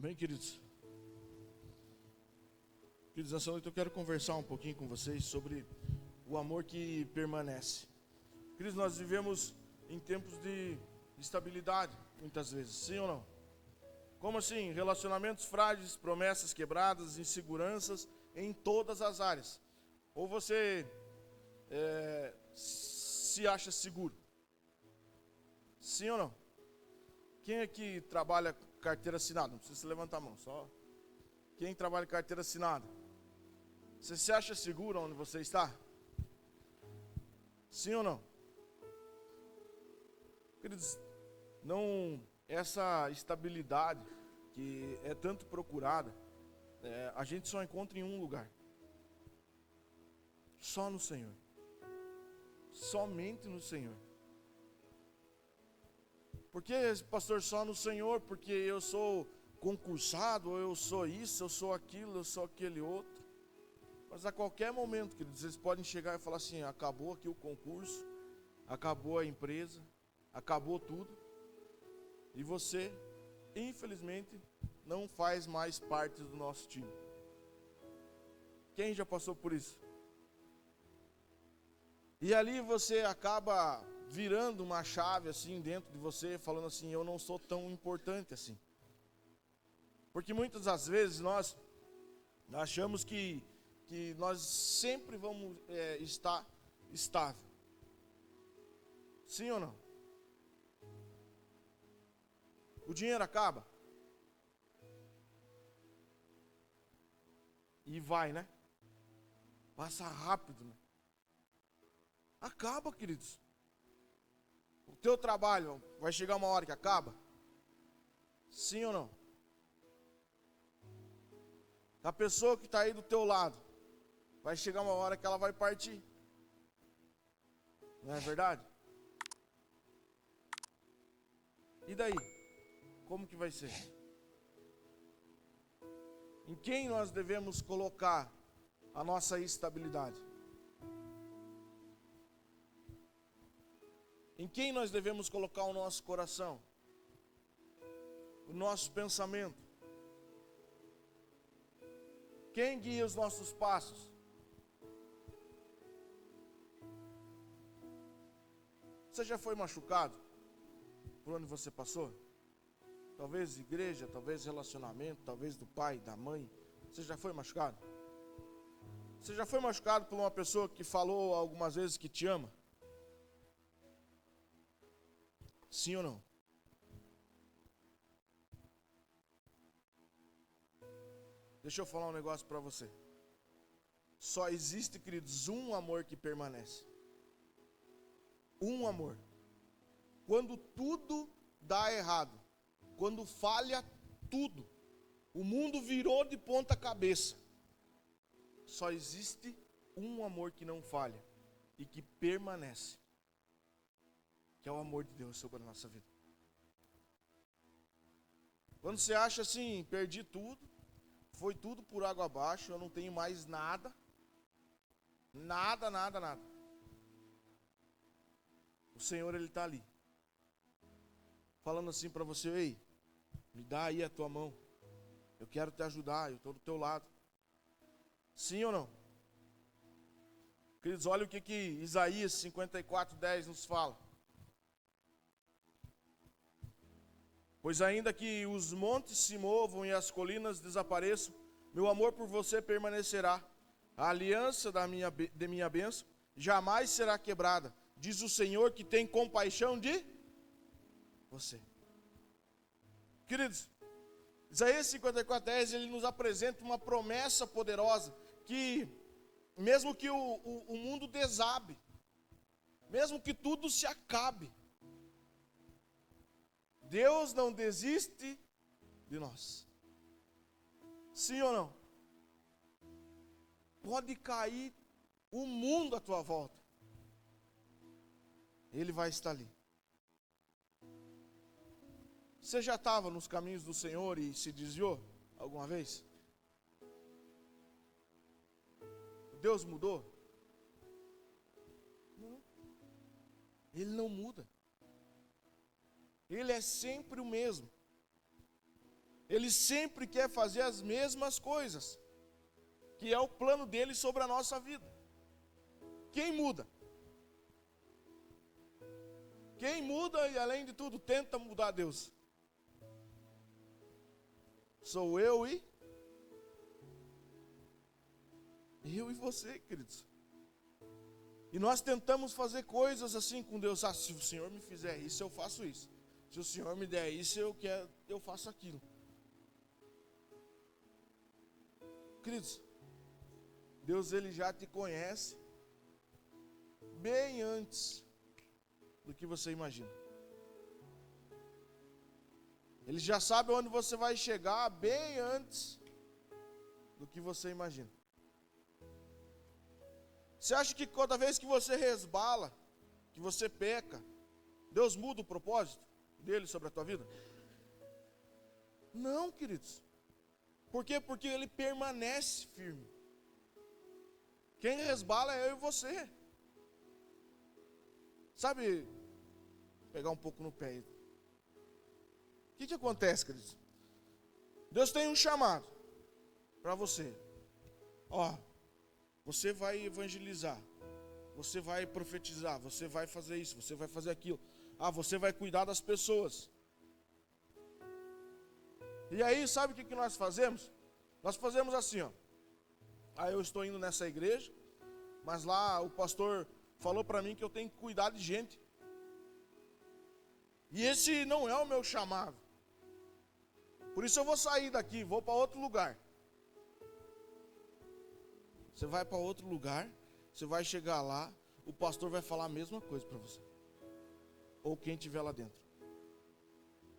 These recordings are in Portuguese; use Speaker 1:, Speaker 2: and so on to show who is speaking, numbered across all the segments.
Speaker 1: Amém, queridos? Queridos, nessa noite eu quero conversar um pouquinho com vocês sobre o amor que permanece. Queridos, nós vivemos em tempos de instabilidade, muitas vezes, sim ou não? Como assim? Relacionamentos frágeis, promessas quebradas, inseguranças em todas as áreas. Ou você se acha seguro? Sim ou não? Quem aqui trabalha com carteira assinada? Não precisa se levantar a mão, só. Quem trabalha com carteira assinada? Você se acha seguro onde você está? Sim ou não? Queridos, não, essa estabilidade que é tanto procurada, a gente só encontra em um lugar. Só no Senhor. Somente no Senhor. Por que, pastor, só no Senhor? Porque eu sou concursado, ou eu sou isso, eu sou aquilo, eu sou aquele outro. Mas a qualquer momento, queridos, eles podem chegar e falar assim: acabou aqui o concurso, acabou a empresa, acabou tudo. E você, infelizmente, não faz mais parte do nosso time. Quem já passou por isso? E ali você acaba virando uma chave assim dentro de você, falando assim: eu não sou tão importante assim. Porque muitas das vezes nós achamos que nós sempre vamos estar estável. Sim ou não? O dinheiro acaba. E vai, né? Passa rápido, né? Acaba, queridos. O teu trabalho vai chegar uma hora que acaba? Sim ou não? A pessoa que está aí do teu lado, vai chegar uma hora que ela vai partir. Não é verdade? E daí? Como que vai ser? Em quem nós devemos colocar a nossa estabilidade? Em quem nós devemos colocar o nosso coração? O nosso pensamento? Quem guia os nossos passos? Você já foi machucado por onde você passou? Talvez igreja, talvez relacionamento, talvez do pai, da mãe. Você já foi machucado? Você já foi machucado por uma pessoa que falou algumas vezes que te ama? Sim ou não? Deixa eu falar um negócio para você. Só existe, queridos, um amor que permanece. Um amor. Quando tudo dá errado, quando falha tudo, o mundo virou de ponta cabeça, só existe um amor que não falha e que permanece, que é o amor de Deus sobre a nossa vida. Quando você acha assim: perdi tudo, foi tudo por água abaixo, eu não tenho mais nada, nada. O Senhor, Ele está ali, falando assim para você: ei, me dá aí a tua mão, eu quero te ajudar, eu estou do teu lado. Sim ou não? Queridos, olha o que Isaías 54:10 nos fala. Pois ainda que os montes se movam e as colinas desapareçam, meu amor por você permanecerá. A aliança de minha bênção jamais será quebrada, diz o Senhor que tem compaixão de você. Queridos, Isaías 54:10, ele nos apresenta uma promessa poderosa, que mesmo que o mundo desabe, mesmo que tudo se acabe, Deus não desiste de nós. Sim ou não? Pode cair o mundo à tua volta, Ele vai estar ali. Você já estava nos caminhos do Senhor e se desviou alguma vez? Deus mudou? Não. Ele não muda. Ele é sempre o mesmo. ele sempre quer fazer as mesmas coisas, que é o plano dele sobre a nossa vida. Quem muda? Quem muda e, além de tudo, tenta mudar Deus? Sou eu e você, queridos. E nós tentamos fazer coisas assim com Deus. Ah, se o Senhor me fizer isso, eu faço isso. Se o Senhor me der isso, eu faço aquilo. Queridos, Deus, ele já te conhece bem antes do que você imagina. Ele já sabe onde você vai chegar bem antes do que você imagina. Você acha que toda vez que você resbala, que você peca, Deus muda o propósito dele sobre a tua vida? Não, queridos. Por quê? Porque ele permanece firme. Quem resbala é eu e você. Sabe, pegar um pouco no pé. O que acontece, queridos? Deus tem um chamado para você. Ó, você vai evangelizar, você vai profetizar, você vai fazer isso, você vai fazer aquilo. Ah, você vai cuidar das pessoas. E aí, sabe o que nós fazemos? Nós fazemos assim, ó. Aí eu estou indo nessa igreja, mas lá o pastor falou para mim que eu tenho que cuidar de gente. E esse não é o meu chamado. Por isso eu vou sair daqui, vou para outro lugar. Você vai para outro lugar, você vai chegar lá, o pastor vai falar a mesma coisa para você. Ou quem estiver lá dentro.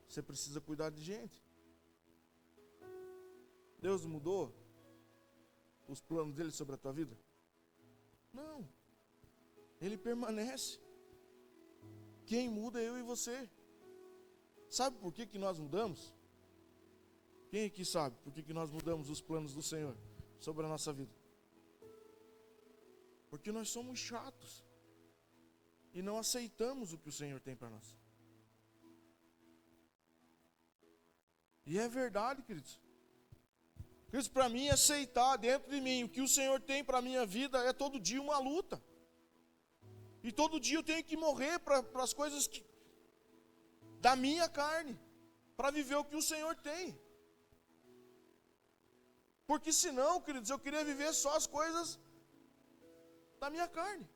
Speaker 1: Você precisa cuidar de gente. Deus mudou os planos dele sobre a tua vida? Não. Ele permanece. Quem muda é eu e você. Sabe por que nós mudamos? Quem aqui sabe por que nós mudamos os planos do Senhor sobre a nossa vida? Porque nós somos chatos e não aceitamos o que o Senhor tem para nós. E é verdade, queridos. Queridos, para mim aceitar dentro de mim o que o Senhor tem para a minha vida é todo dia uma luta. E todo dia eu tenho que morrer para as coisas da minha carne, para viver o que o Senhor tem. Porque senão, queridos, eu queria viver só as coisas da minha carne.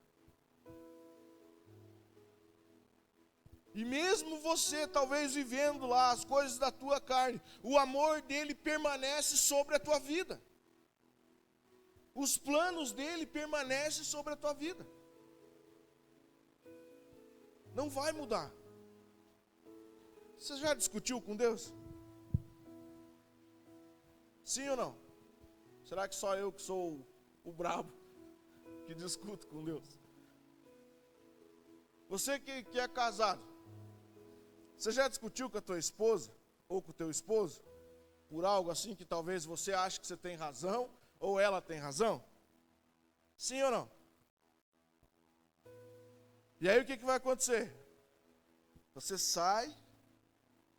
Speaker 1: E mesmo você talvez vivendo lá as coisas da tua carne, o amor dele permanece sobre a tua vida. Os planos dele permanecem sobre a tua vida. Não vai mudar. Você já discutiu com Deus? Sim ou não? Será que só eu que sou o brabo que discuto com Deus? Você que é casado, você já discutiu com a tua esposa ou com o teu esposo por algo assim que talvez você ache que você tem razão ou ela tem razão? Sim ou não? E aí o que vai acontecer? Você sai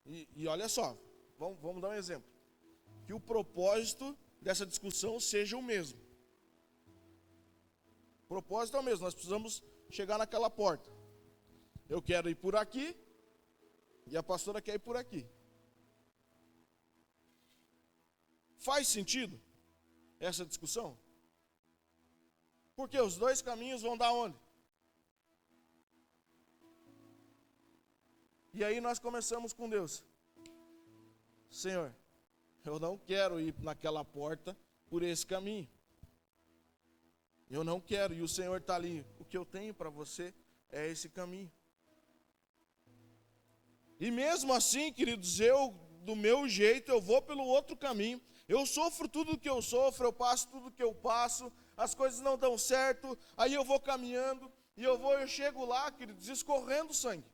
Speaker 1: e olha só, vamos dar um exemplo. Que o propósito dessa discussão seja o mesmo. O propósito é o mesmo, nós precisamos chegar naquela porta. Eu quero ir por aqui e a pastora quer ir por aqui. Faz sentido essa discussão? Porque os dois caminhos vão dar onde? E aí nós começamos com Deus. Senhor, eu não quero ir naquela porta por esse caminho. Eu não quero, e o Senhor está ali. O que eu tenho para você é esse caminho. E mesmo assim, queridos, eu, do meu jeito, eu vou pelo outro caminho. Eu sofro tudo o que eu sofro, eu passo tudo o que eu passo, as coisas não dão certo, aí eu vou caminhando, e eu chego lá, queridos, escorrendo sangue.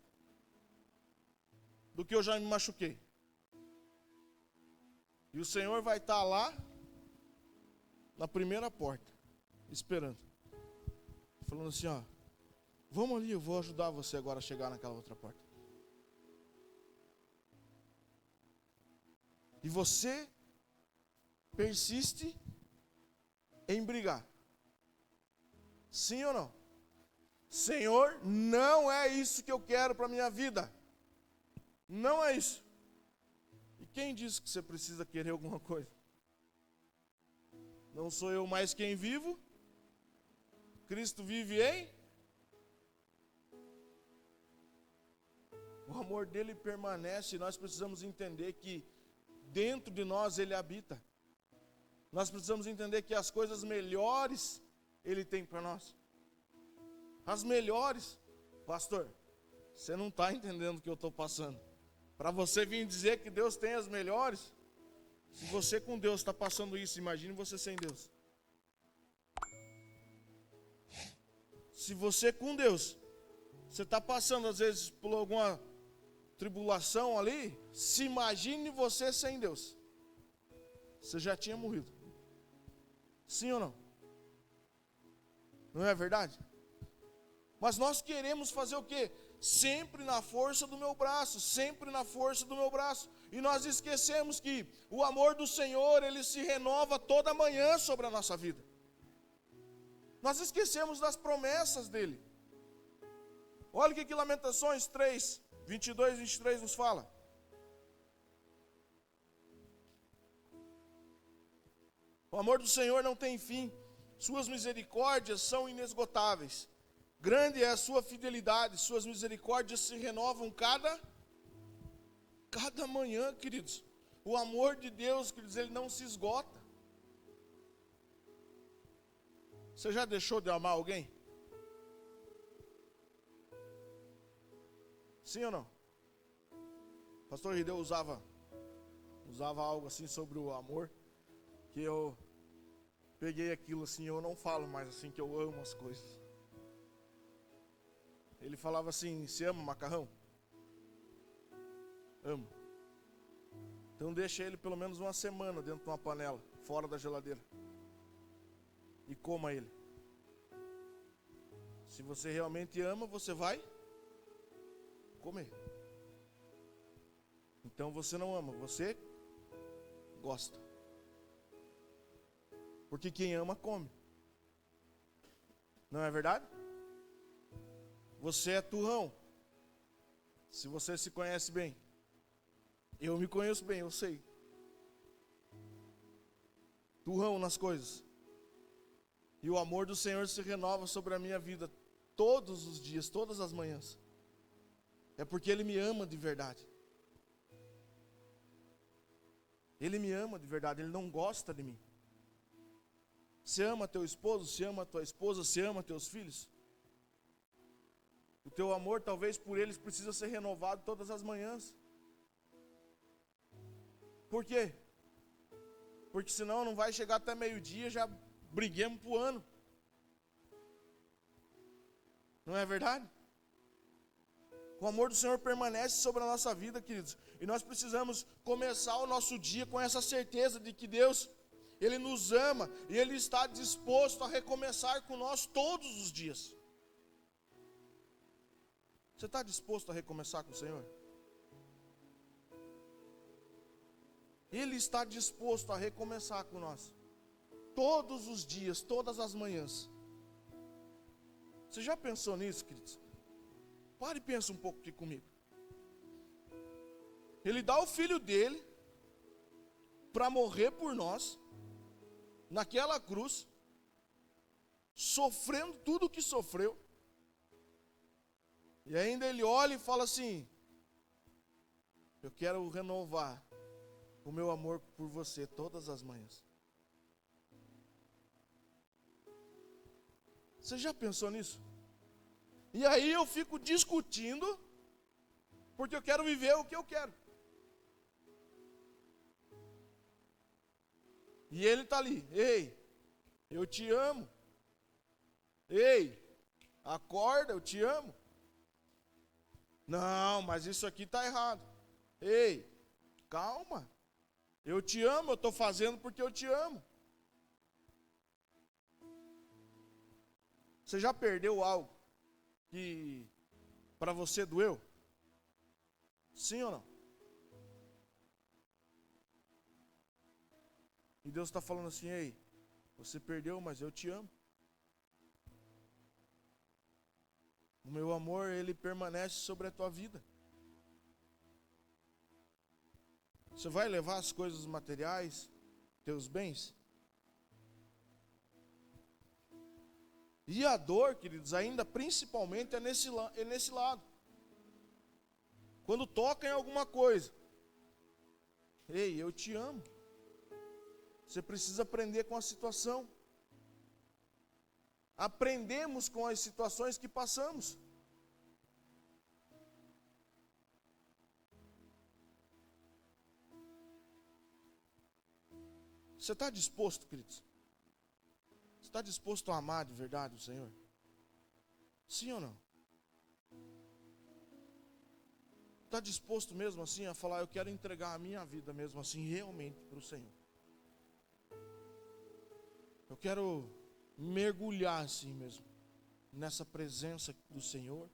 Speaker 1: Do que eu já me machuquei. E o Senhor vai estar lá, na primeira porta, esperando. Falando assim, ó, vamos ali, eu vou ajudar você agora a chegar naquela outra porta. E você persiste em brigar. Sim ou não? Senhor, não é isso que eu quero para a minha vida. Não é isso. E quem disse que você precisa querer alguma coisa? Não sou eu mais quem vivo? Cristo vive em? O amor dele permanece e nós precisamos entender que dentro de nós ele habita. Nós precisamos entender que as coisas melhores ele tem para nós. As melhores. Pastor, você não está entendendo o que eu estou passando. Para você vir dizer que Deus tem as melhores, se você com Deus está passando isso, imagine você sem Deus. Se você com Deus, você está passando às vezes por alguma tribulação ali, se imagine você sem Deus. Você já tinha morrido. Sim ou não? Não é verdade? Mas nós queremos fazer o quê? Sempre na força do meu braço, sempre na força do meu braço. E nós esquecemos que o amor do Senhor, ele se renova toda manhã sobre a nossa vida. Nós esquecemos das promessas dele. Olha o que Lamentações 3, 22 e 23 nos fala. O amor do Senhor não tem fim, suas misericórdias são inesgotáveis. Grande é a sua fidelidade, suas misericórdias se renovam cada manhã, queridos. O amor de Deus, queridos, ele não se esgota. Você já deixou de amar alguém? Sim ou não? O pastor Rideu usava algo assim sobre o amor, que eu peguei aquilo assim, eu não falo mais assim, que eu amo as coisas. Ele falava assim, você ama macarrão? Amo. Então deixa ele pelo menos uma semana dentro de uma panela, fora da geladeira. E coma ele. Se você realmente ama, você vai comer. Então você não ama, você gosta. Porque quem ama, come. Não é verdade? Você é turrão. Se você se conhece bem. Eu me conheço bem, eu sei. Turrão nas coisas. E o amor do Senhor se renova sobre a minha vida todos os dias, todas as manhãs. É porque Ele me ama de verdade. Ele me ama de verdade, Ele não gosta de mim. Você ama teu esposo, você ama tua esposa, você ama teus filhos? O teu amor talvez por eles precisa ser renovado todas as manhãs. Por quê? Porque senão não vai chegar até meio-dia, já briguemos pro ano. Não é verdade? O amor do Senhor permanece sobre a nossa vida, queridos. E nós precisamos começar o nosso dia com essa certeza de que Deus, Ele nos ama e Ele está disposto a recomeçar com nós todos os dias. Você está disposto a recomeçar com o Senhor? Ele está disposto a recomeçar com nós. Todos os dias, todas as manhãs. Você já pensou nisso, queridos? Pare e pensa um pouco aqui comigo. Ele dá o filho dele para morrer por nós, naquela cruz, sofrendo tudo o que sofreu. E ainda ele olha e fala assim: eu quero renovar o meu amor por você todas as manhãs. Você já pensou nisso? E aí eu fico discutindo, porque eu quero viver o que eu quero. E ele está ali: ei, eu te amo. Ei, acorda, eu te amo. Não, mas isso aqui está errado. Ei, calma. Eu te amo, eu estou fazendo porque eu te amo. Você já perdeu algo que para você doeu? Sim ou não? E Deus está falando assim: ei, você perdeu, mas eu te amo. O meu amor, ele permanece sobre a tua vida. Você vai levar as coisas materiais, teus bens? E a dor, queridos, ainda principalmente é nesse lado. Quando toca em alguma coisa. Ei, eu te amo. Você precisa aprender com a situação. Aprendemos com as situações que passamos. Você está disposto, queridos? Você está disposto a amar de verdade o Senhor? Sim ou não? Está disposto mesmo assim a falar: eu quero entregar a minha vida mesmo assim realmente para o Senhor? Eu quero mergulhar assim mesmo nessa presença do Senhor.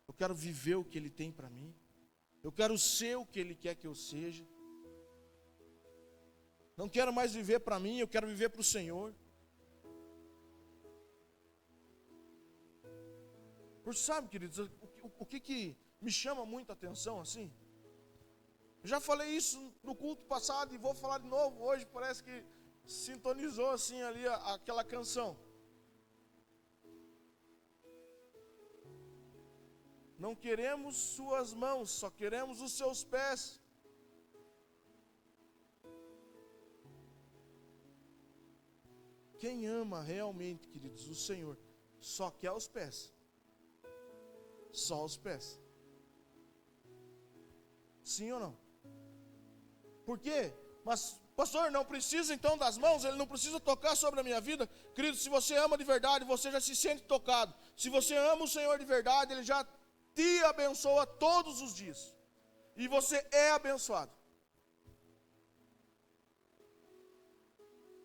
Speaker 1: Eu quero viver o que Ele tem para mim. Eu quero ser o que Ele quer que eu seja. Não quero mais viver para mim, eu quero viver para o Senhor. Porque sabe, queridos, o que me chama muita atenção assim? Eu já falei isso no culto passado e vou falar de novo hoje. Parece que sintonizou assim ali aquela canção. Não queremos suas mãos, só queremos os seus pés. Quem ama realmente, queridos, o Senhor, só quer os pés. Só os pés. Sim ou não? Por quê? Mas, pastor, não precisa então das mãos? Ele não precisa tocar sobre a minha vida? Querido, se você ama de verdade, você já se sente tocado. Se você ama o Senhor de verdade, Ele já te abençoa todos os dias. E você é abençoado.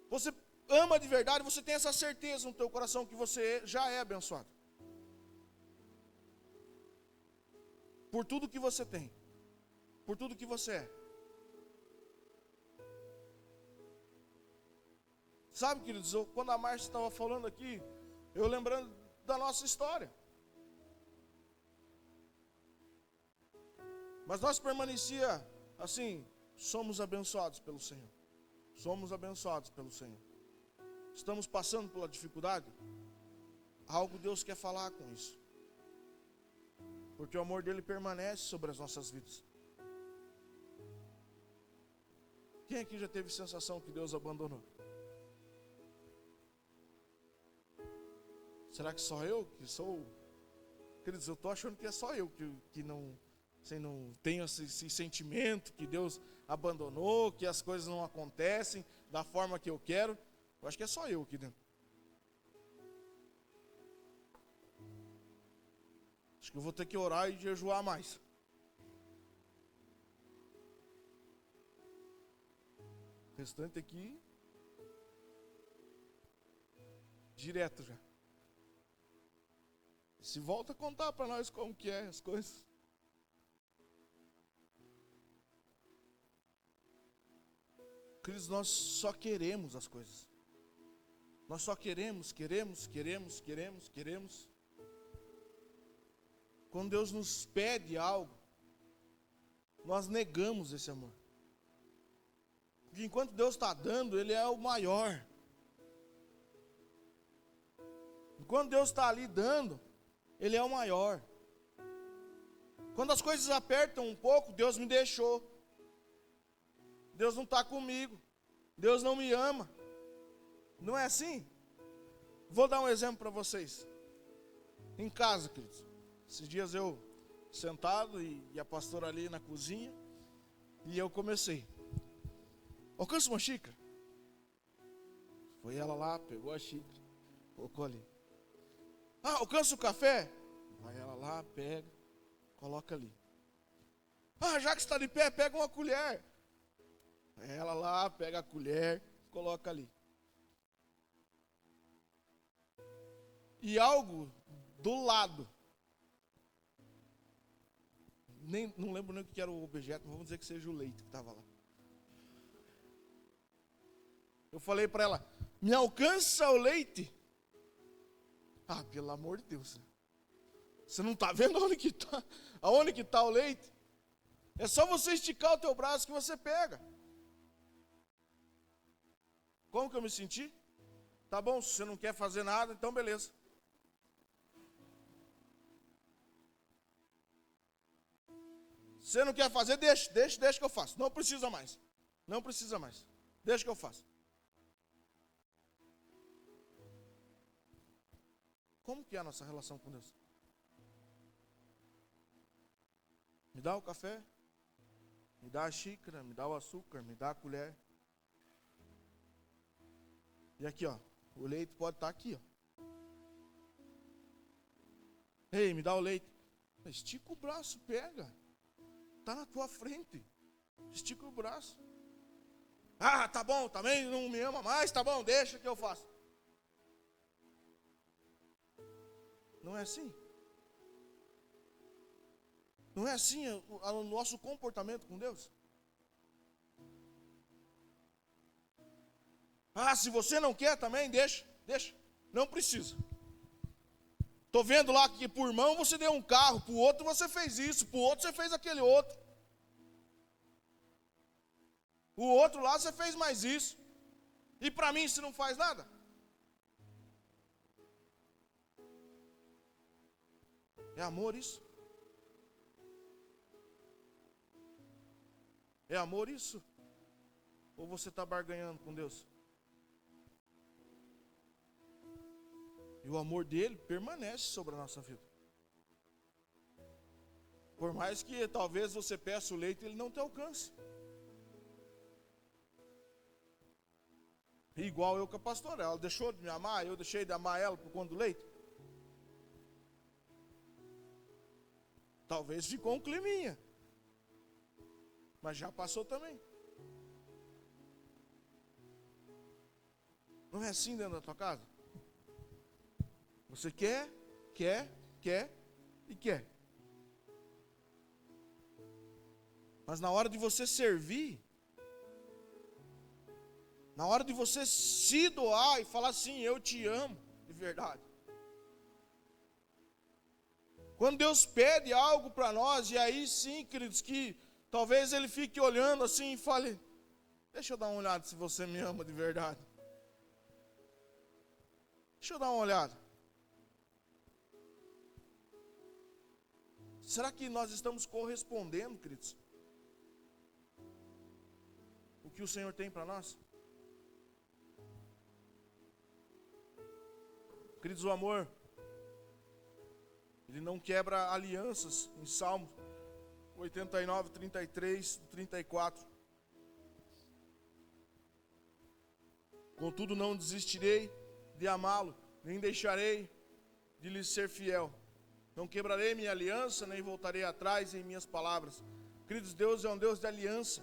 Speaker 1: Você ama de verdade, você tem essa certeza no teu coração que você já é abençoado. Por tudo que você tem. Por tudo que você é. Sabe, queridos, quando a Márcia estava falando aqui, eu lembrando da nossa história. Mas nós permanecia assim: somos abençoados pelo Senhor. Somos abençoados pelo Senhor. Estamos passando pela dificuldade? Algo Deus quer falar com isso. Porque o amor dele permanece sobre as nossas vidas. Quem aqui já teve sensação que Deus abandonou? Será que só eu que sou? Queridos, eu estou achando que é só eu que não tenho esse sentimento que Deus abandonou, que as coisas não acontecem da forma que eu quero. Eu acho que é só eu aqui dentro. Acho que eu vou ter que orar e jejuar mais. O restante aqui, direto já. Se volta a contar para nós como que é as coisas. Queridos, nós só queremos as coisas. Nós só queremos. Quando Deus nos pede algo, nós negamos esse amor. Porque enquanto Deus está dando, Ele é o maior. Enquanto Deus está ali dando, Ele é o maior. Quando as coisas apertam um pouco, Deus me deixou. Deus não está comigo. Deus não me ama. Não é assim? Vou dar um exemplo para vocês. Em casa, queridos. Esses dias eu sentado e a pastora ali na cozinha. E eu comecei. Alcança uma xícara. Foi ela lá, pegou a xícara. Colocou ali. Ah, alcança o café. Vai ela lá, pega. Coloca ali. Ah, já que está de pé, pega uma colher. Ela lá, pega a colher, coloca ali. E algo do lado. Não lembro nem o que era o objeto, mas vamos dizer que seja o leite que estava lá. Eu falei para ela, me alcança o leite. Ah, pelo amor de Deus. Você não está vendo aonde que tá o leite? É só você esticar o teu braço que você pega. Como que eu me senti? Tá bom, se você não quer fazer nada, então beleza. Se você não quer fazer, deixa que eu faço. Não precisa mais. Não precisa mais. Deixa que eu faço. Como que é a nossa relação com Deus? Me dá o café, me dá a xícara, me dá o açúcar, me dá a colher. E aqui, ó, o leite pode estar aqui, ó. Ei, me dá o leite. Estica o braço, pega. Está na tua frente. Estica o braço. Ah, tá bom, também não me ama mais, tá bom, deixa que eu faço. Não é assim? Não é assim o nosso comportamento com Deus? Ah, se você não quer também, deixa. Não precisa. Estou vendo lá que por mão você deu um carro, para o outro você fez isso, para o outro você fez aquele outro. O outro lá você fez mais isso. E para mim você não faz nada? É amor isso? É amor isso? Ou você está barganhando com Deus? E o amor dele permanece sobre a nossa vida. Por mais que talvez você peça o leite, ele não te alcance. Igual eu com a pastora, ela deixou de me amar, eu deixei de amar ela por conta do leite. Talvez ficou um climinha, mas já passou também. Não é assim dentro da tua casa? Você quer e quer. Mas na hora de você servir, na hora de você se doar e falar assim, eu te amo, de verdade. Quando Deus pede algo para nós, e aí sim, queridos, que talvez Ele fique olhando assim e fale, deixa eu dar uma olhada se você me ama de verdade. Deixa eu dar uma olhada. Será que nós estamos correspondendo, queridos? O que o Senhor tem para nós? Queridos, o amor, ele não quebra alianças. Em Salmo 89, 33, 34. Contudo, não desistirei de amá-lo, nem deixarei de lhe ser fiel. Não quebrarei minha aliança, nem voltarei atrás em minhas palavras. Queridos, Deus é um Deus de aliança.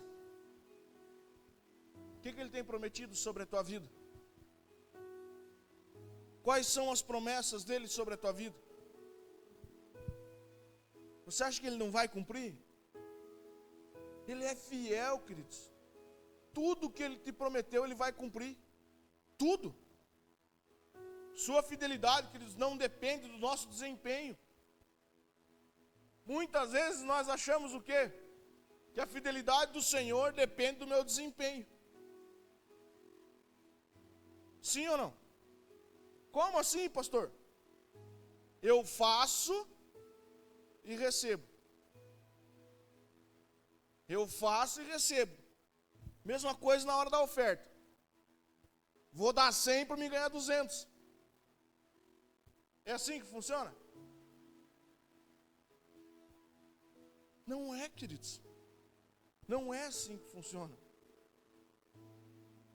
Speaker 1: O que Ele tem prometido sobre a tua vida? Quais são as promessas dEle sobre a tua vida? Você acha que Ele não vai cumprir? Ele é fiel, queridos. Tudo que Ele te prometeu, Ele vai cumprir. Tudo. Sua fidelidade, queridos, não depende do nosso desempenho. Muitas vezes nós achamos o quê? Que a fidelidade do Senhor depende do meu desempenho. Sim ou não? Como assim, pastor? Eu faço e recebo. Eu faço e recebo. Mesma coisa na hora da oferta. Vou dar 100 para me ganhar 200. É assim que funciona? Não é, queridos. Não é assim que funciona.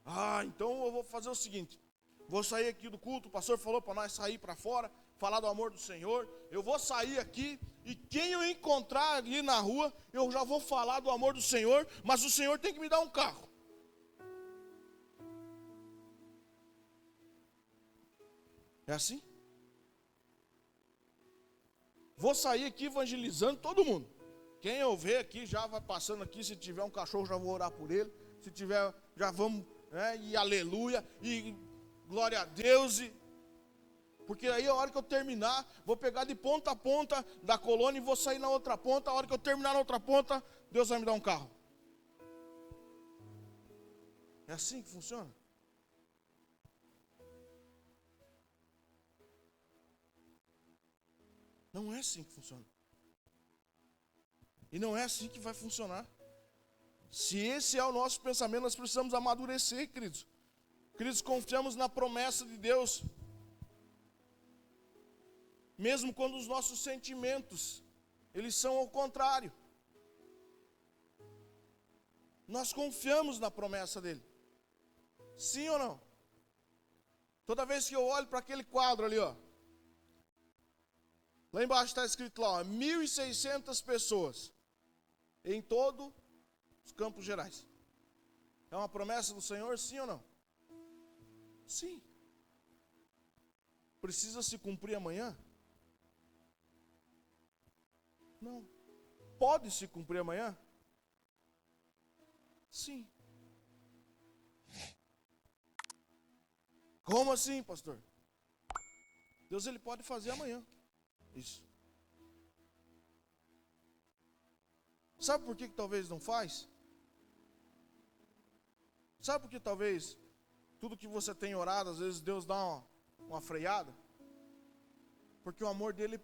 Speaker 1: Ah, então eu vou fazer o seguinte. Vou sair aqui do culto, o pastor falou para nós sair para fora, falar do amor do Senhor. Eu vou sair aqui e quem eu encontrar ali na rua, eu já vou falar do amor do Senhor, mas o Senhor tem que me dar um carro. É assim? Vou sair aqui evangelizando todo mundo. Quem eu ver aqui já vai passando aqui, se tiver um cachorro já vou orar por ele. Se tiver, já vamos né? E aleluia, e glória a Deus, porque aí a hora que eu terminar, vou pegar de ponta a ponta da colônia e vou sair na outra ponta. A hora que eu terminar na outra ponta, Deus vai me dar um carro. É assim que funciona? Não é assim que funciona. E não é assim que vai funcionar. Se esse é o nosso pensamento, nós precisamos amadurecer, queridos. Queridos, confiamos na promessa de Deus. Mesmo quando os nossos sentimentos, eles são ao contrário. Nós confiamos na promessa dele. Sim ou não? Toda vez que eu olho para aquele quadro ali, ó. Lá embaixo está escrito lá, ó, 1.600 pessoas. Em todo os Campos Gerais. É uma promessa do Senhor, sim ou não? Sim. Precisa se cumprir amanhã? Não. Pode se cumprir amanhã? Sim. Como assim, pastor? Deus, ele pode fazer amanhã. Isso. Sabe por que talvez não faz? Sabe por que talvez tudo que você tem orado, às vezes Deus dá uma freada? Porque o amor dele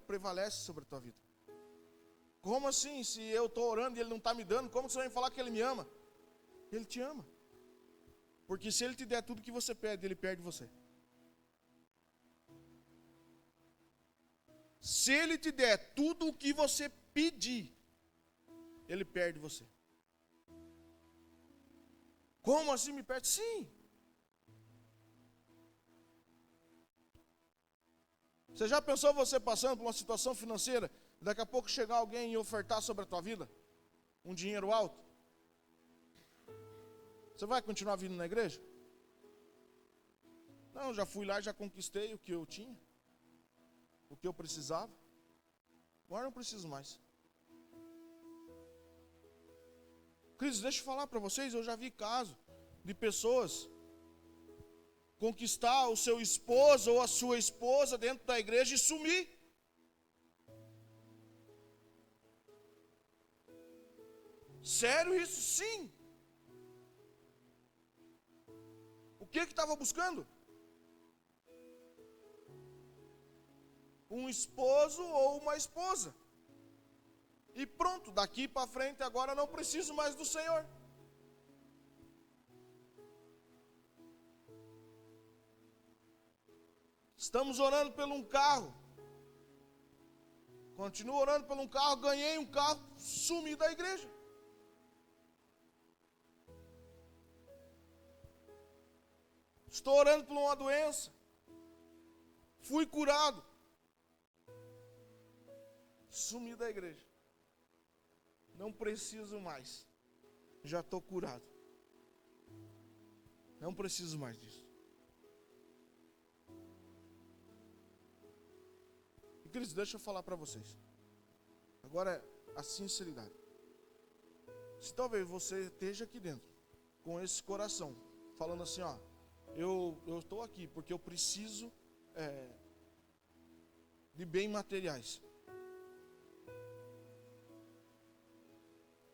Speaker 1: prevalece sobre a tua vida. Como assim? Se eu estou orando e ele não está me dando, como você vai me falar que ele me ama? Ele te ama. Porque se ele te der tudo que você pede, ele perde você. Se ele te der tudo o que você pedir, ele perde você. Como assim me perde? Sim. Você já pensou você passando por uma situação financeira, daqui a pouco chegar alguém e ofertar sobre a tua vida um dinheiro alto? Você vai continuar vindo na igreja? Não, já fui lá e já conquistei o que eu tinha, o que eu precisava. Agora não preciso mais. Queridos, deixa eu falar para vocês, eu já vi caso de pessoas conquistar o seu esposo ou a sua esposa dentro da igreja e sumir. Sério isso? Sim. O que estava buscando? Um esposo ou uma esposa. E pronto, daqui para frente agora não preciso mais do Senhor. Estamos orando por um carro. Continuo orando por um carro, ganhei um carro, sumi da igreja. Estou orando por uma doença. Fui curado. Sumi da igreja. Não preciso mais. Já estou curado. Não preciso mais disso. E Cristo, deixa eu falar para vocês. Agora, a sinceridade. Se talvez você esteja aqui dentro, com esse coração, falando assim, ó, eu estou aqui porque eu preciso de bens materiais.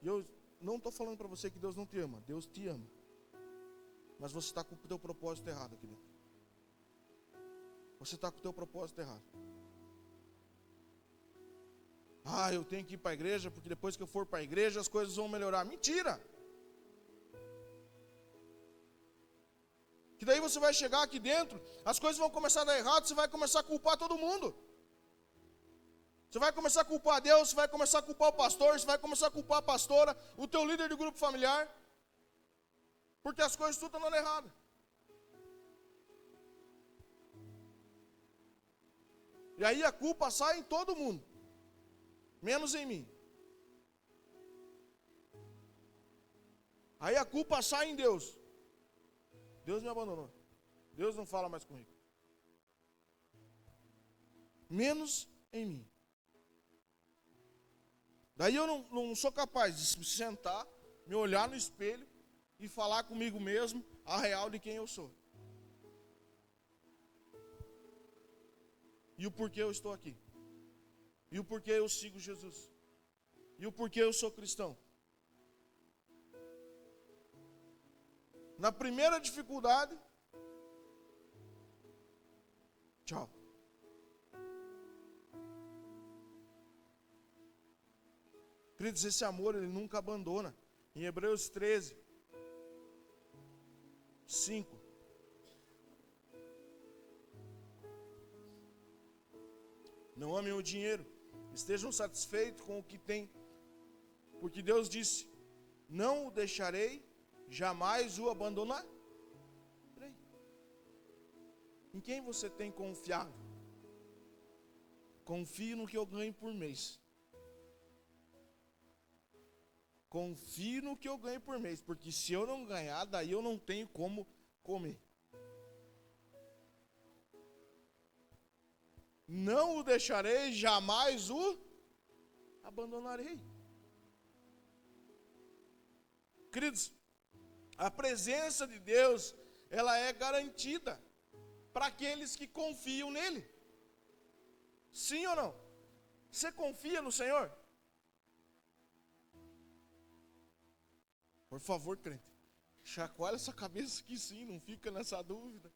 Speaker 1: E eu não estou falando para você que Deus não te ama. Deus te ama. Mas você está com o teu propósito errado aqui dentro. Você está com o teu propósito errado. Ah, eu tenho que ir para a igreja, porque depois que eu for para a igreja as coisas vão melhorar. Mentira! Que daí você vai chegar aqui dentro, as coisas vão começar a dar errado, você vai começar a culpar todo mundo. Você vai começar a culpar Deus, você vai começar a culpar o pastor, você vai começar a culpar a pastora, o teu líder de grupo familiar, porque as coisas tudo estão dando errado. E aí a culpa sai em todo mundo, menos em mim. Aí a culpa sai em Deus. Deus me abandonou. Deus não fala mais comigo. Menos em mim. Daí eu não sou capaz de me sentar, me olhar no espelho e falar comigo mesmo, a real de quem eu sou. E o porquê eu estou aqui. E o porquê eu sigo Jesus. E o porquê eu sou cristão. Na primeira dificuldade, tchau. Queridos, esse amor ele nunca abandona. Em Hebreus 13, 5. Não amem o dinheiro, estejam satisfeitos com o que têm, porque Deus disse: não o deixarei, jamais o abandonarei. Em quem você tem confiado? Confie no que eu ganho por mês. Confie no que eu ganho por mês, porque se eu não ganhar, daí eu não tenho como comer. Não o deixarei, jamais o abandonarei. Queridos, a presença de Deus, ela é garantida para aqueles que confiam nele. Sim ou não? Você confia no Senhor? Por favor, crente, chacoalha essa cabeça que sim, não fica nessa dúvida.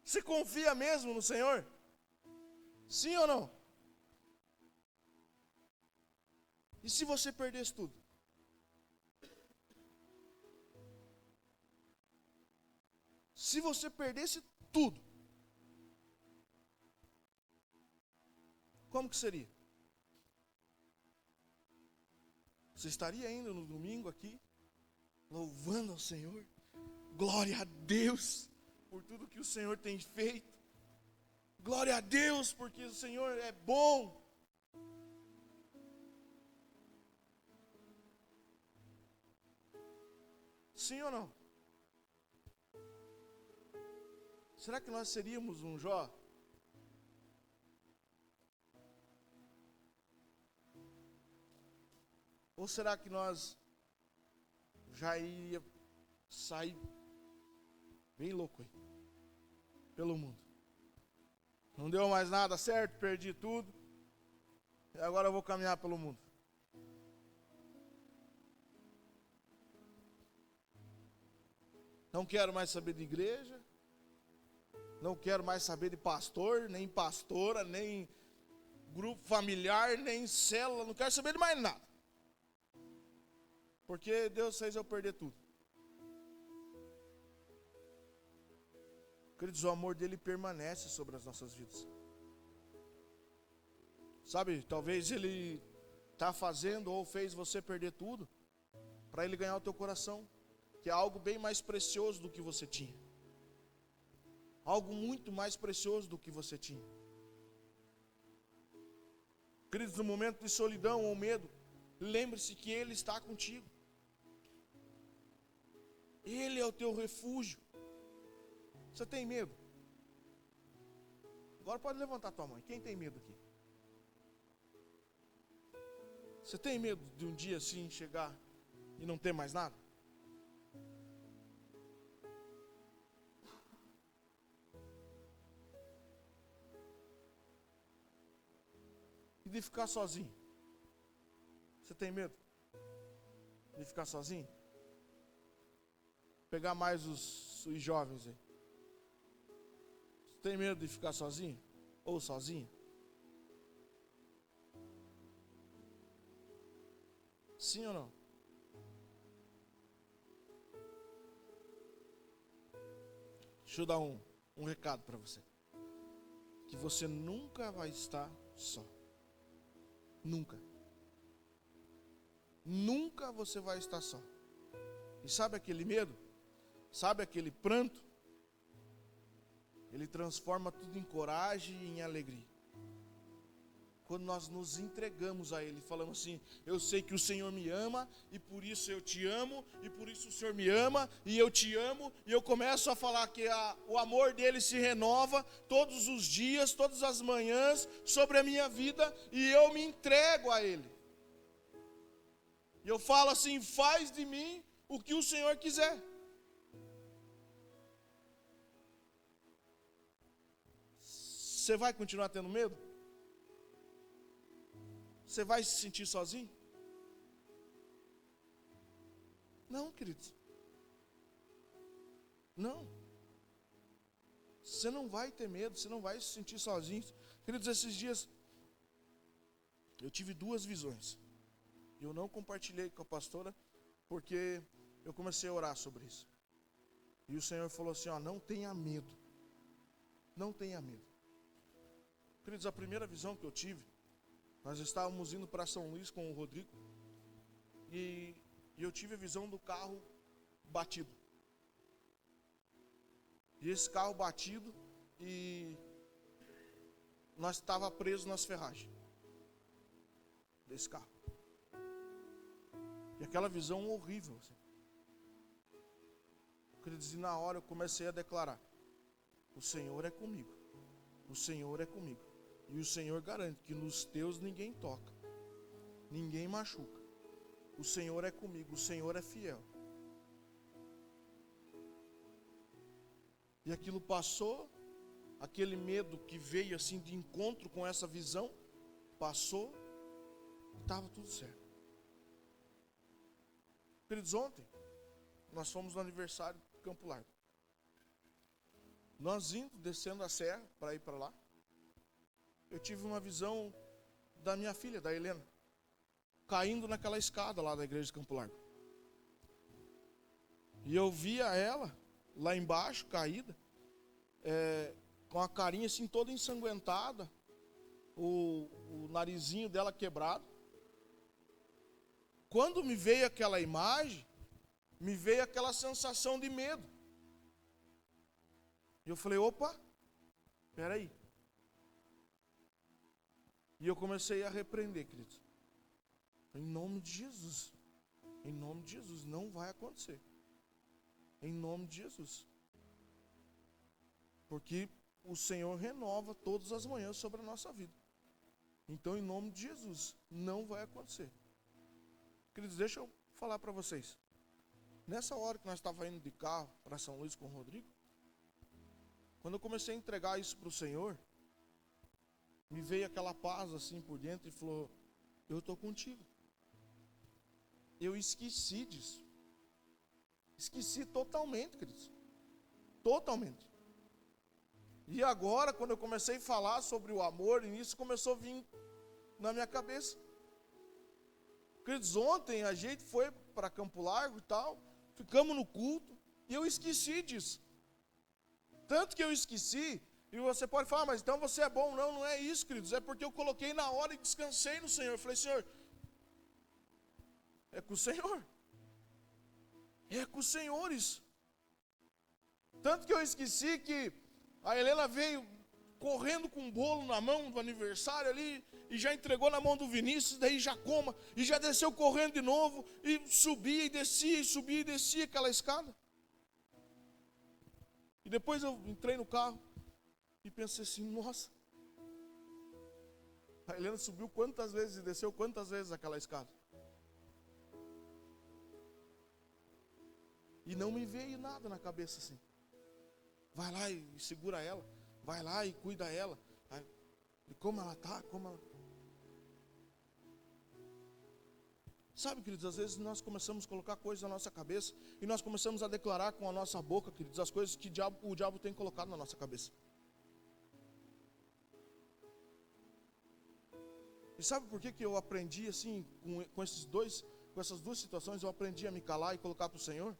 Speaker 1: Você confia mesmo no Senhor? Sim ou não? E se você perdesse tudo? Se você perdesse tudo, como que seria? Você estaria indo no domingo aqui, louvando ao Senhor? Glória a Deus por tudo que o Senhor tem feito. Glória a Deus porque o Senhor é bom. Sim ou não? Será que nós seríamos um Jó? Ou será que nós já ia sair bem louco aí, pelo mundo? Não deu mais nada certo, perdi tudo, e agora eu vou caminhar pelo mundo. Não quero mais saber de igreja, não quero mais saber de pastor, nem pastora, nem grupo familiar, nem célula, não quero saber de mais nada. Porque Deus fez eu perder tudo. Queridos, o amor dele permanece sobre as nossas vidas. Sabe, talvez ele está fazendo ou fez você perder tudo para ele ganhar o teu coração, que é algo bem mais precioso do que você tinha. Algo muito mais precioso do que você tinha. Queridos, no momento de solidão ou medo, lembre-se que ele está contigo. Ele é o teu refúgio. Você tem medo? Agora pode levantar tua mão. Quem tem medo aqui? Você tem medo de um dia assim chegar e não ter mais nada? E de ficar sozinho? Você tem medo de ficar sozinho? Pegar mais os jovens aí. Você tem medo de ficar sozinho? Ou sozinho? Sim ou não? Deixa eu dar um recado para você. Que você nunca vai estar só. Nunca. Nunca você vai estar só. E sabe aquele medo? Sabe aquele pranto? Ele transforma tudo em coragem e em alegria. Quando nós nos entregamos a Ele, falamos assim: eu sei que o Senhor me ama, e por isso eu te amo, e por isso o Senhor me ama, e eu te amo, e eu começo a falar que o amor dele se renova todos os dias, todas as manhãs, sobre a minha vida, e eu me entrego a Ele. E eu falo assim: faz de mim o que o Senhor quiser. Você vai continuar tendo medo? Você vai se sentir sozinho? Não, queridos. Não. Você não vai ter medo, você não vai se sentir sozinho. Queridos, esses dias eu tive 2 visões. Eu não compartilhei com a pastora porque eu comecei a orar sobre isso. E o Senhor falou assim, ó, não tenha medo. Não tenha medo. Queridos, a primeira visão que eu tive, nós estávamos indo para São Luís com o Rodrigo. E eu tive a visão do carro batido. E esse carro batido, e nós estávamos presos nas ferragens desse carro. E aquela visão horrível. Assim. Queridos, e na hora eu comecei a declarar, o Senhor é comigo. O Senhor é comigo. E o Senhor garante que nos teus ninguém toca. Ninguém machuca. O Senhor é comigo, o Senhor é fiel. E aquilo passou, aquele medo que veio assim de encontro com essa visão, passou, estava tudo certo. Queridos, ontem, nós fomos no aniversário do Campo Largo. Nós indo, descendo a serra para ir para lá, eu tive uma visão da minha filha, da Helena, caindo naquela escada lá da igreja de Campo Largo. E eu via ela lá embaixo, caída, com a carinha assim toda ensanguentada, o narizinho dela quebrado. Quando me veio aquela imagem, me veio aquela sensação de medo. E eu falei, opa, espera aí. E eu comecei a repreender, queridos. Em nome de Jesus. Em nome de Jesus, não vai acontecer. Em nome de Jesus. Porque o Senhor renova todas as manhãs sobre a nossa vida. Então, em nome de Jesus, não vai acontecer. Queridos, deixa eu falar para vocês. Nessa hora que nós estávamos indo de carro para São Luís com o Rodrigo, quando eu comecei a entregar isso para o Senhor, me veio aquela paz assim por dentro e falou, eu estou contigo. Eu esqueci disso. Esqueci totalmente, queridos. Totalmente. E agora, quando eu comecei a falar sobre o amor, isso começou a vir na minha cabeça. Queridos, ontem a gente foi para Campo Largo e tal, ficamos no culto, e eu esqueci disso. Tanto que eu esqueci, e você pode falar, mas então você é bom. Não, não é isso, queridos, é porque eu coloquei na hora e descansei no Senhor. Eu falei, Senhor, é com o Senhor. É com o Senhor isso. Tanto que eu esqueci que a Helena veio correndo com um bolo na mão do aniversário ali, e já entregou na mão do Vinícius, daí já coma, e já desceu correndo de novo, e subia e descia aquela escada. E depois eu entrei no carro, e pensei assim, nossa, a Helena subiu quantas vezes e desceu quantas vezes aquela escada. E não me veio nada na cabeça assim. Vai lá e segura ela. Vai lá e cuida ela. E como ela está, como ela... Sabe, queridos, às vezes nós começamos a colocar coisas na nossa cabeça e nós começamos a declarar com a nossa boca, queridos, as coisas que o diabo tem colocado na nossa cabeça. E sabe por que eu aprendi assim, com essas duas situações, eu aprendi a me calar e colocar para o Senhor?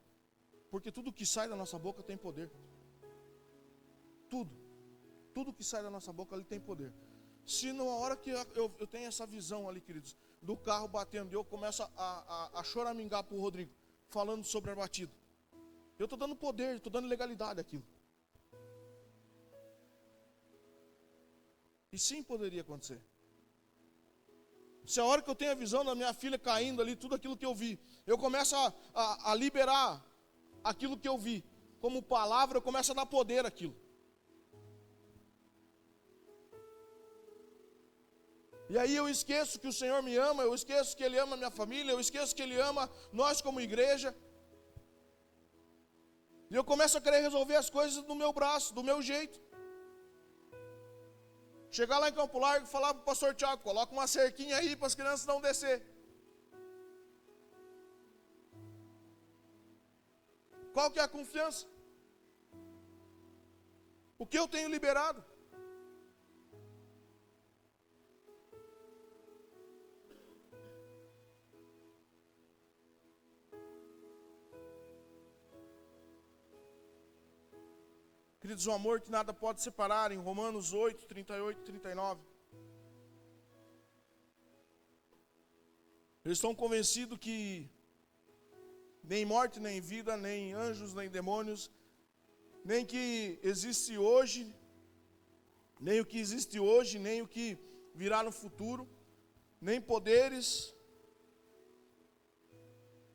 Speaker 1: Porque tudo que sai da nossa boca tem poder. Tudo que sai da nossa boca ali tem poder. Se na hora que eu tenho essa visão ali, queridos, do carro batendo, e eu começo a choramingar para o Rodrigo, falando sobre a batida, eu estou dando poder, estou dando legalidade àquilo. E sim, poderia acontecer. Se a hora que eu tenho a visão da minha filha caindo ali, tudo aquilo que eu vi, eu começo a liberar aquilo que eu vi, como palavra, eu começo a dar poder àquilo. E aí eu esqueço que o Senhor me ama, eu esqueço que Ele ama a minha família, eu esqueço que Ele ama nós como igreja. E eu começo a querer resolver as coisas no meu braço, do meu jeito. Chegar lá em Campo Largo e falar para o pastor Tiago, coloca uma cerquinha aí para as crianças não descer. Qual que é a confiança? O que eu tenho liberado? Queridos, o amor que nada pode separar, em Romanos 8, 38 e 39. Eles estão convencidos que nem morte, nem vida, nem anjos, nem demônios, nem que existe hoje, nem o que existe hoje, nem o que virá no futuro, nem poderes,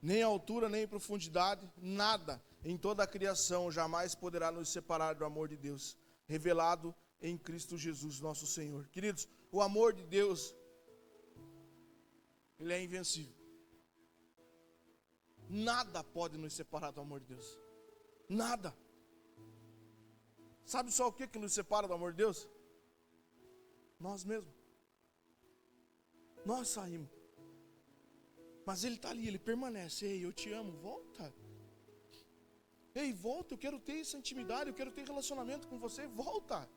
Speaker 1: nem altura, nem profundidade, nada em toda a criação jamais poderá nos separar do amor de Deus, revelado em Cristo Jesus, nosso Senhor. Queridos, o amor de Deus, ele é invencível. Nada pode nos separar do amor de Deus. Nada. Sabe só o que nos separa do amor de Deus? Nós mesmos. Nós saímos. Mas Ele está ali, Ele permanece. Ei, eu te amo, volta. Ei, volta, eu quero ter essa intimidade, eu quero ter relacionamento com você, volta.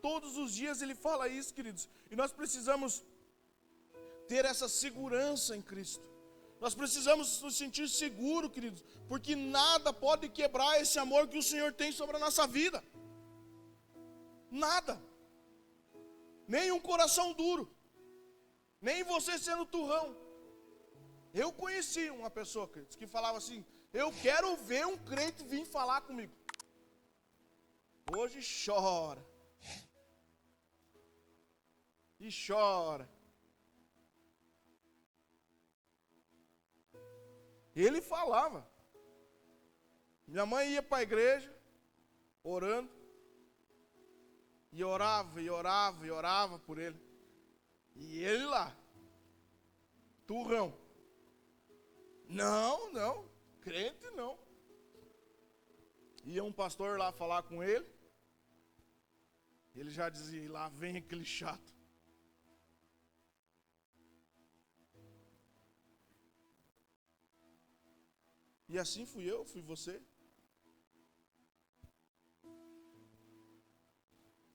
Speaker 1: Todos os dias Ele fala isso, queridos. E nós precisamos ter essa segurança em Cristo. Nós precisamos nos sentir seguros, queridos, porque nada pode quebrar esse amor que o Senhor tem sobre a nossa vida. Nada. Nem um coração duro. Nem você sendo turrão. Eu conheci uma pessoa, queridos, que falava assim: eu quero ver um crente vir falar comigo. Hoje chora. E chora. Ele falava. Minha mãe ia para a igreja, orando, e orava, e orava, e orava por ele. E ele lá, turrão. Não, crente não. Ia um pastor lá falar com ele, ele já dizia: lá vem aquele chato. E assim fui eu, fui você.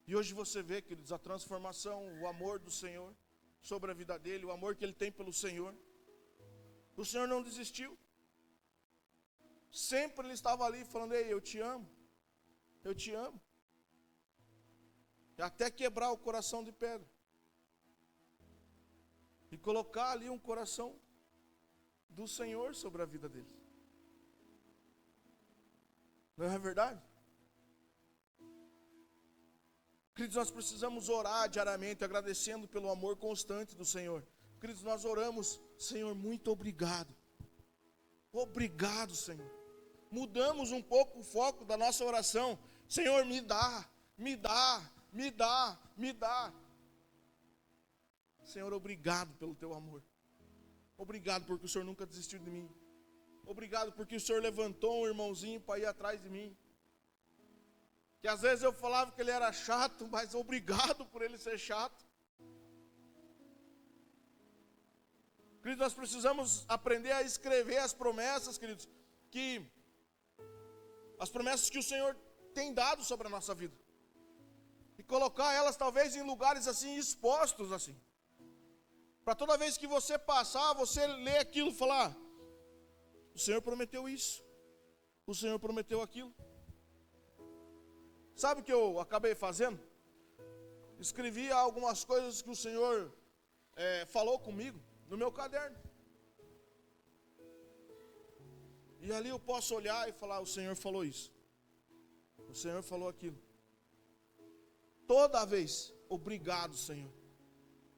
Speaker 1: E hoje você vê, queridos, a transformação, o amor do Senhor sobre a vida dele, o amor que ele tem pelo Senhor. O Senhor não desistiu. Sempre ele estava ali falando: ei, eu te amo. Eu te amo. E até quebrar o coração de pedra. E colocar ali um coração do Senhor sobre a vida dele. Não é verdade? Queridos, nós precisamos orar diariamente, agradecendo pelo amor constante do Senhor. Queridos, nós oramos: Senhor, muito obrigado. Obrigado, Senhor. Mudamos um pouco o foco da nossa oração. Senhor, me dá, me dá, me dá, me dá. Senhor, obrigado pelo teu amor. Obrigado porque o Senhor nunca desistiu de mim. Obrigado porque o Senhor levantou um irmãozinho para ir atrás de mim. Que às vezes eu falava que ele era chato, mas obrigado por ele ser chato. Queridos, nós precisamos aprender a escrever as promessas, queridos, as promessas que o Senhor tem dado sobre a nossa vida. E colocar elas talvez em lugares assim, expostos assim. Para toda vez que você passar, você ler aquilo e falar: o Senhor prometeu isso. O Senhor prometeu aquilo. Sabe o que eu acabei fazendo? Escrevi algumas coisas que o Senhor falou comigo no meu caderno. E ali eu posso olhar e falar: o Senhor falou isso. O Senhor falou aquilo. Toda vez, obrigado, Senhor.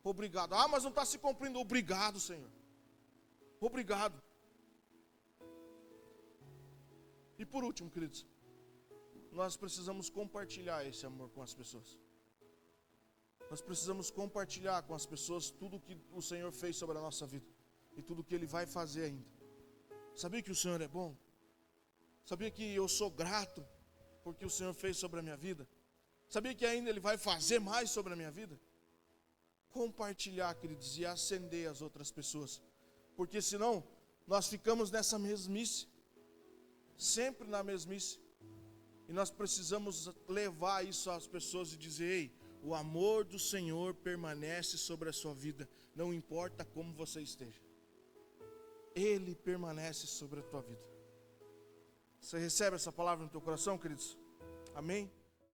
Speaker 1: Obrigado. Ah, mas não está se cumprindo. Obrigado, Senhor. Obrigado. E por último, queridos, nós precisamos compartilhar esse amor com as pessoas. Nós precisamos compartilhar com as pessoas tudo o que o Senhor fez sobre a nossa vida. E tudo o que Ele vai fazer ainda. Sabia que o Senhor é bom? Sabia que eu sou grato porque o Senhor fez sobre a minha vida? Sabia que ainda Ele vai fazer mais sobre a minha vida? Compartilhar, queridos, e acender as outras pessoas. Porque senão, nós ficamos nessa mesmice. Sempre na mesmice. E nós precisamos levar isso às pessoas e dizer: ei, o amor do Senhor permanece sobre a sua vida. Não importa como você esteja. Ele permanece sobre a tua vida. Você recebe essa palavra no teu coração, queridos? Amém?